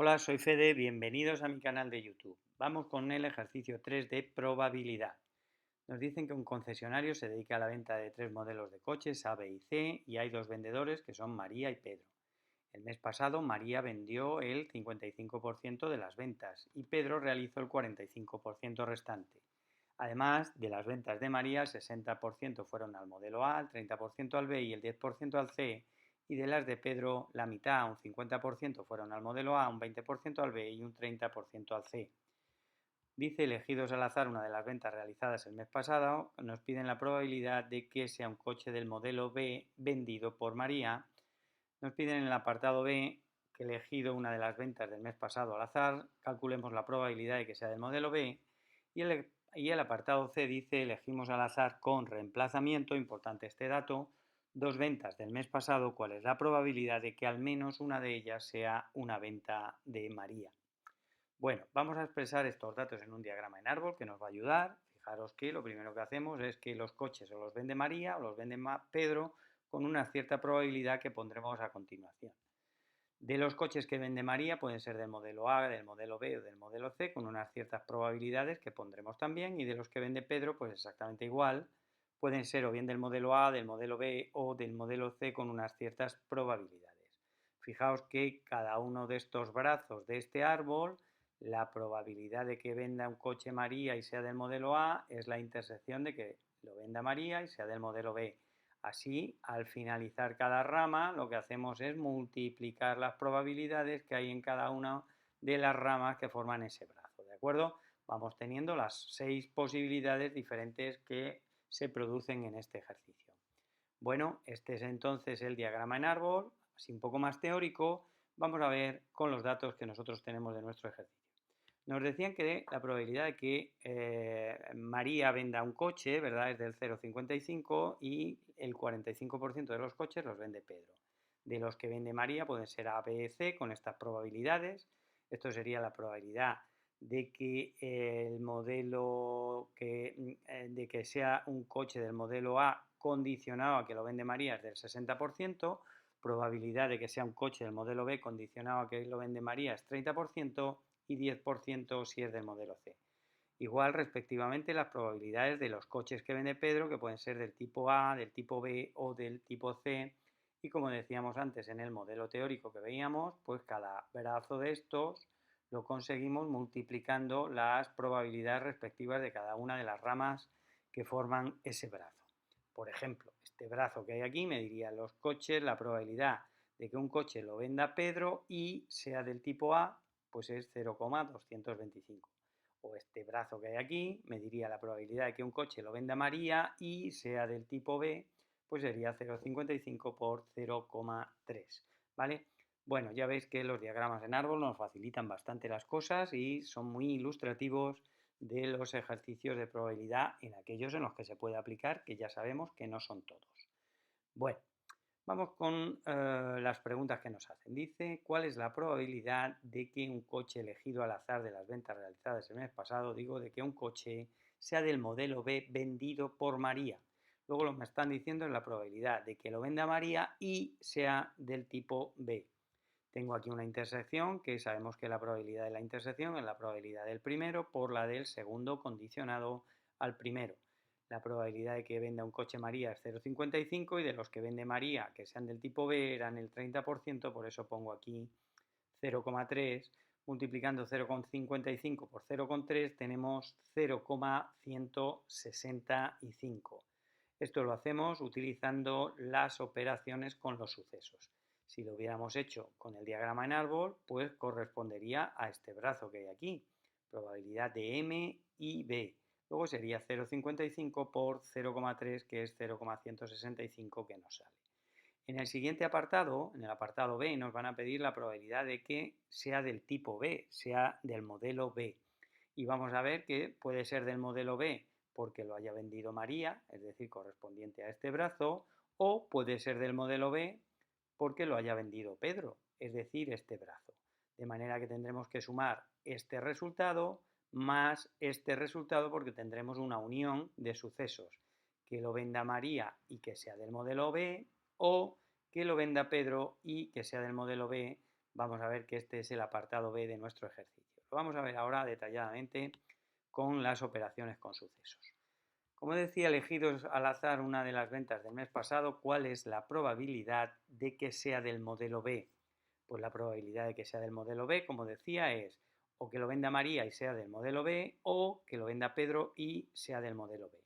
Hola, soy Fede, bienvenidos a mi canal de YouTube. Vamos con el ejercicio 3 de probabilidad. Nos dicen que un concesionario se dedica a la venta de tres modelos de coches A, B y C y hay dos vendedores que son María y Pedro. El mes pasado María vendió el 55% de las ventas y Pedro realizó el 45% restante. Además de las ventas de María, el 60% fueron al modelo A, el 30% al B y el 10% al C, y de las de Pedro, la mitad, un 50%, fueron al modelo A, un 20% al B y un 30% al C. Dice, elegidos al azar una de las ventas realizadas el mes pasado, nos piden la probabilidad de que sea un coche del modelo B vendido por María. Nos piden en el apartado B que elegido una de las ventas del mes pasado al azar, calculemos la probabilidad de que sea del modelo B, y el apartado C dice, elegimos al azar con reemplazamiento, importante este dato, dos ventas del mes pasado, cuál es la probabilidad de que al menos una de ellas sea una venta de María. Bueno, vamos a expresar estos datos en un diagrama en árbol que nos va a ayudar. Fijaros que lo primero que hacemos es que los coches o los vende María o los vende Pedro con una cierta probabilidad que pondremos a continuación. De los coches que vende María pueden ser del modelo A, del modelo B o del modelo C con unas ciertas probabilidades que pondremos también, y de los que vende Pedro pues exactamente igual, pueden ser o bien del modelo A, del modelo B o del modelo C con unas ciertas probabilidades. Fijaos que cada uno de estos brazos de este árbol, la probabilidad de que venda un coche María y sea del modelo A es la intersección de que lo venda María y sea del modelo B. Así, al finalizar cada rama, lo que hacemos es multiplicar las probabilidades que hay en cada una de las ramas que forman ese brazo, ¿de acuerdo? Vamos teniendo las 6 posibilidades diferentes que se producen en este ejercicio. Bueno, este es entonces el diagrama en árbol, así un poco más teórico. Vamos a ver con los datos que nosotros tenemos de nuestro ejercicio. Nos decían que la probabilidad de que María venda un coche, ¿verdad?, es del 0,55 y el 45% de los coches los vende Pedro. De los que vende María pueden ser A, B, C con estas probabilidades. Esto sería la probabilidad de que el modelo de que sea un coche del modelo A condicionado a que lo vende María es del 60%, probabilidad de que sea un coche del modelo B condicionado a que lo vende María es 30%, y 10% si es del modelo C. Igual, respectivamente, las probabilidades de los coches que vende Pedro, que pueden ser del tipo A, del tipo B o del tipo C. Y como decíamos antes en el modelo teórico que veíamos, pues cada brazo de estos lo conseguimos multiplicando las probabilidades respectivas de cada una de las ramas que forman ese brazo. Por ejemplo, este brazo que hay aquí me diría los coches, la probabilidad de que un coche lo venda Pedro y sea del tipo A, pues es 0,225. O este brazo que hay aquí me diría la probabilidad de que un coche lo venda María y sea del tipo B, pues sería 0,55 por 0,3, ¿vale? Bueno, ya veis que los diagramas en árbol nos facilitan bastante las cosas y son muy ilustrativos de los ejercicios de probabilidad en aquellos en los que se puede aplicar, que ya sabemos que no son todos. Bueno, vamos con las preguntas que nos hacen. Dice, ¿cuál es la probabilidad de que un coche elegido al azar de las ventas realizadas el mes pasado, digo, de que un coche sea del modelo B vendido por María? Luego lo que me están diciendo es la probabilidad de que lo venda María y sea del tipo B. Tengo aquí una intersección que sabemos que la probabilidad de la intersección es la probabilidad del primero por la del segundo condicionado al primero. La probabilidad de que venda un coche María es 0,55 y de los que vende María que sean del tipo B eran el 30%, por eso pongo aquí 0,3. Multiplicando 0,55 por 0,3 tenemos 0,165. Esto lo hacemos utilizando las operaciones con los sucesos. Si lo hubiéramos hecho con el diagrama en árbol, pues correspondería a este brazo que hay aquí, probabilidad de M y B. Luego sería 0,55 por 0,3, que es 0,165 que nos sale. En el siguiente apartado, en el apartado B, nos van a pedir la probabilidad de que sea del tipo B, sea del modelo B. Y vamos a ver que puede ser del modelo B porque lo haya vendido María, es decir, correspondiente a este brazo, o puede ser del modelo B porque lo haya vendido Pedro, es decir, este brazo. De manera que tendremos que sumar este resultado más este resultado porque tendremos una unión de sucesos, que lo venda María y que sea del modelo B, o que lo venda Pedro y que sea del modelo B, vamos a ver que este es el apartado B de nuestro ejercicio. Lo vamos a ver ahora detalladamente con las operaciones con sucesos. Como decía, elegidos al azar una de las ventas del mes pasado, ¿cuál es la probabilidad de que sea del modelo B? Pues la probabilidad de que sea del modelo B, como decía, es o que lo venda María y sea del modelo B, o que lo venda Pedro y sea del modelo B.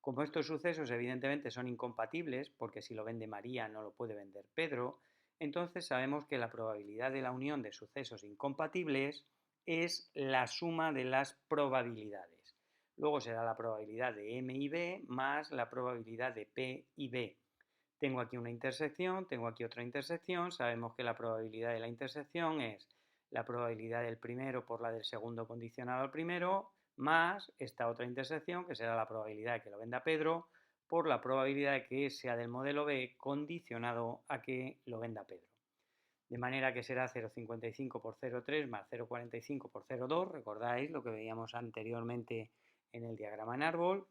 Como estos sucesos evidentemente son incompatibles, porque si lo vende María no lo puede vender Pedro, entonces sabemos que la probabilidad de la unión de sucesos incompatibles es la suma de las probabilidades. Luego será la probabilidad de M y B más la probabilidad de P y B. Tengo aquí una intersección, tengo aquí otra intersección, sabemos que la probabilidad de la intersección es la probabilidad del primero por la del segundo condicionado al primero, más esta otra intersección, que será la probabilidad de que lo venda Pedro, por la probabilidad de que sea del modelo B condicionado a que lo venda Pedro. De manera que será 0,55 por 0,3 más 0,45 por 0,2, recordáis lo que veíamos anteriormente en el diagrama en árbol.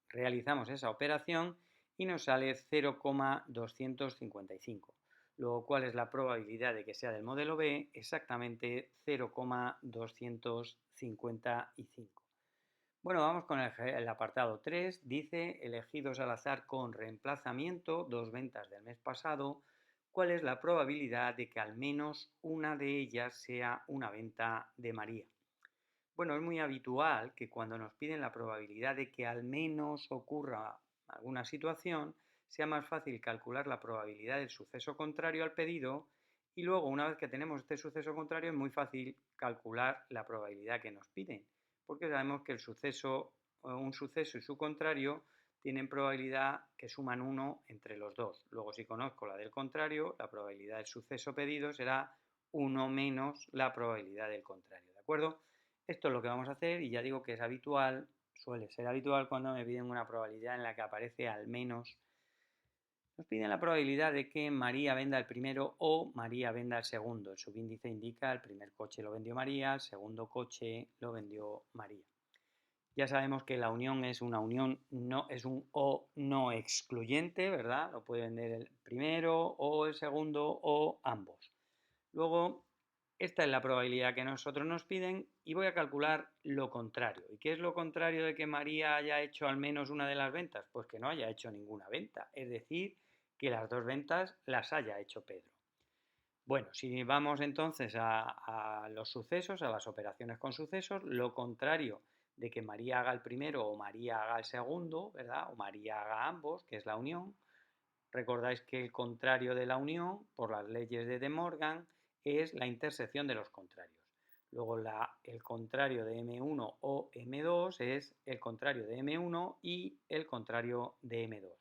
Realizamos esa operación y nos sale 0,255. Luego, ¿cuál es la probabilidad de que sea del modelo B? Exactamente 0,255. Bueno, vamos con el apartado 3. Dice, elegidos al azar con reemplazamiento, dos ventas del mes pasado, ¿cuál es la probabilidad de que al menos una de ellas sea una venta de María? Bueno, es muy habitual que cuando nos piden la probabilidad de que al menos ocurra alguna situación, sea más fácil calcular la probabilidad del suceso contrario al pedido y luego, una vez que tenemos este suceso contrario, es muy fácil calcular la probabilidad que nos piden, porque sabemos que un suceso y su contrario tienen probabilidad que suman 1 entre los dos. Luego, si conozco la del contrario, la probabilidad del suceso pedido será 1 menos la probabilidad del contrario, ¿de acuerdo? Esto es lo que vamos a hacer y ya digo que es habitual, suele ser habitual cuando me piden una probabilidad en la que aparece al menos. Nos piden la probabilidad de que María venda el primero o María venda el segundo. El subíndice indica el primer coche lo vendió María, el segundo coche lo vendió María. Ya sabemos que la unión es una unión, no es un o no excluyente, ¿verdad? Lo puede vender el primero o el segundo o ambos. Luego, esta es la probabilidad que nosotros nos piden y voy a calcular lo contrario. ¿Y qué es lo contrario de que María haya hecho al menos una de las ventas? Pues que no haya hecho ninguna venta, es decir, que las dos ventas las haya hecho Pedro. Bueno, si vamos entonces a los sucesos, a las operaciones con sucesos, lo contrario de que María haga el primero o María haga el segundo, ¿verdad? O María haga ambos, que es la unión. Recordáis que el contrario de la unión, por las leyes de De Morgan, es la intersección de los contrarios. Luego el contrario de M1 o M2 es el contrario de M1 y el contrario de M2.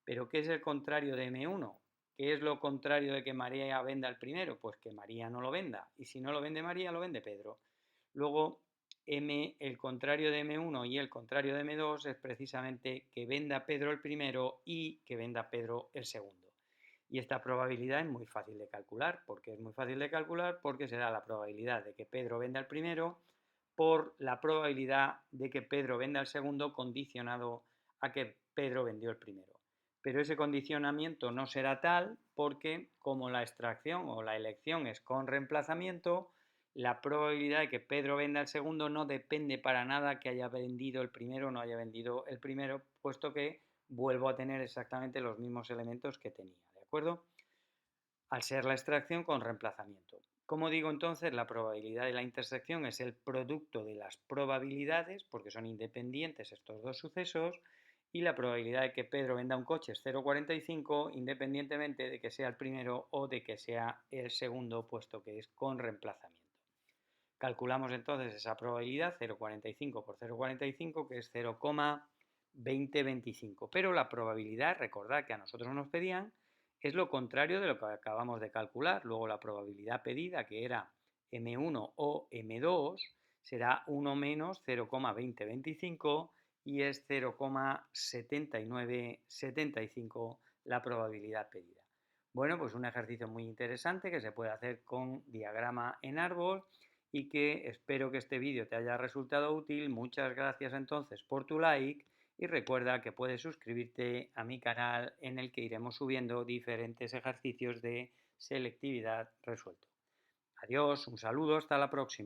¿Pero qué es el contrario de M1? ¿Qué es lo contrario de que María venda el primero? Pues que María no lo venda. Y si no lo vende María, lo vende Pedro. Luego, el contrario de M1 y el contrario de M2 es precisamente que venda Pedro el primero y que venda Pedro el segundo. Y esta probabilidad es muy fácil de calcular. ¿Por qué es muy fácil de calcular? Porque será la probabilidad de que Pedro venda el primero por la probabilidad de que Pedro venda el segundo condicionado a que Pedro vendió el primero. Pero ese condicionamiento no será tal porque como la extracción o la elección es con reemplazamiento, la probabilidad de que Pedro venda el segundo no depende para nada que haya vendido el primero o no haya vendido el primero, puesto que vuelvo a tener exactamente los mismos elementos que tenía, ¿de acuerdo? Al ser la extracción con reemplazamiento. Como digo entonces, la probabilidad de la intersección es el producto de las probabilidades, porque son independientes estos dos sucesos, y la probabilidad de que Pedro venda un coche es 0,45 independientemente de que sea el primero o de que sea el segundo, puesto que es con reemplazamiento. Calculamos entonces esa probabilidad, 0,45 por 0,45, que es 0,2025. Pero la probabilidad, recordad que a nosotros nos pedían, es lo contrario de lo que acabamos de calcular. Luego la probabilidad pedida, que era M1 o M2, será 1 menos 0,2025 y es 0,7975 la probabilidad pedida. Bueno, pues un ejercicio muy interesante que se puede hacer con diagrama en árbol y que espero que este vídeo te haya resultado útil. Muchas gracias entonces por tu like y recuerda que puedes suscribirte a mi canal en el que iremos subiendo diferentes ejercicios de selectividad resuelto. Adiós, un saludo, hasta la próxima.